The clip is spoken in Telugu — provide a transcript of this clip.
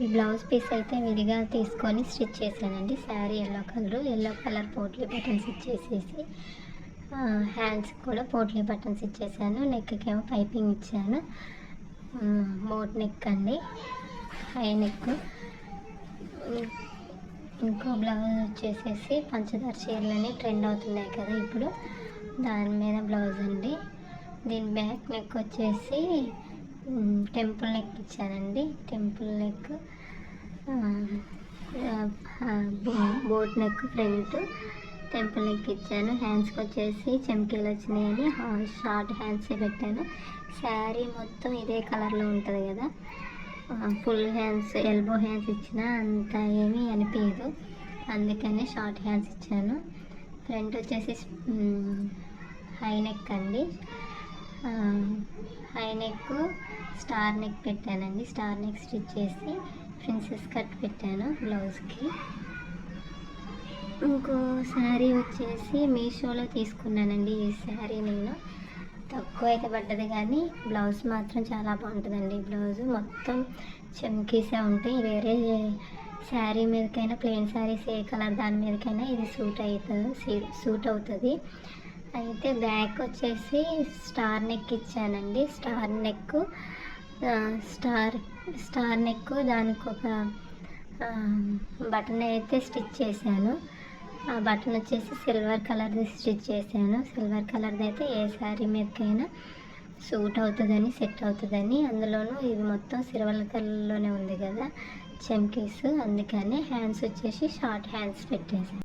ఈ బ్లౌజ్ పీస్ అయితే విడిగా తీసుకొని స్టిచ్ చేశానండి. Sari yellow colour potli buttons ఇచ్చేసేసి హ్యాండ్స్ కూడా పోట్లీ బటన్స్ ఇచ్చేసాను. నెక్కి ఏమో పైపింగ్ ఇచ్చాను. బోట్ నెక్ అండి, హై నెక్. ఇంకో బ్లౌజ్ వచ్చేసేసి పంచదార చీరలని ట్రెండ్ అవుతున్నాయి కదా ఇప్పుడు, దాని మీద బ్లౌజ్ అండి. దీని బ్యాక్ నెక్ వచ్చేసి టెంపుల్ నెక్ ఇచ్చానండి. Temple neck, boat neck front temple neck ఇచ్చాను. హ్యాండ్స్కి వచ్చేసి చెమ్కీలు వచ్చినాయని షార్ట్ హ్యాండ్సే పెట్టాను. శారీ మొత్తం ఇదే కలర్లో ఉంటుంది కదా, ఫుల్ హ్యాండ్స్ ఎల్బో హ్యాండ్స్ ఇచ్చిన అంత ఏమీ అనిపించదు, అందుకని షార్ట్ హ్యాండ్స్ ఇచ్చాను. ఫ్రంట్ వచ్చేసి హై నెక్ అండి. హై నెక్ స్టార్ నెక్ పెట్టానండి. స్టార్ నెక్ స్టిచ్ చేసి ప్రిన్సెస్ కట్ పెట్టాను బ్లౌజ్కి. ఇంకో శారీ వచ్చేసి మీషోలో తీసుకున్నానండి. ఈ శారీ నేను తక్కువ అయితే పడ్డది కానీ బ్లౌజ్ మాత్రం చాలా బాగుంటుందండి. బ్లౌజ్ మొత్తం చమ్కీసే ఉంటాయి. వేరే శారీ మీదకైనా, ప్లెయిన్ శారీస్ ఏ కలర్ దాని మీదకైనా ఇది సూట్ అవుతుంది. అయితే బ్యాక్ వచ్చేసి స్టార్ నెక్ ఇచ్చానండి. స్టార్ నెక్ దానికి ఒక బటన్ అయితే స్టిచ్ చేశాను. ఆ బటన్ వచ్చేసి సిల్వర్ కలర్ది స్టిచ్ చేశాను. సిల్వర్ కలర్ది అయితే ఏ శారీ మీదకైనా సూట్ అవుతుందని, సెట్ అవుతుందని. అందులోనూ ఇది మొత్తం సిల్వర్ కలర్లోనే ఉంది కదా చమ్కీస్, అందుకని హ్యాండ్స్ వచ్చేసి షార్ట్ హ్యాండ్స్ పెట్టేశాను.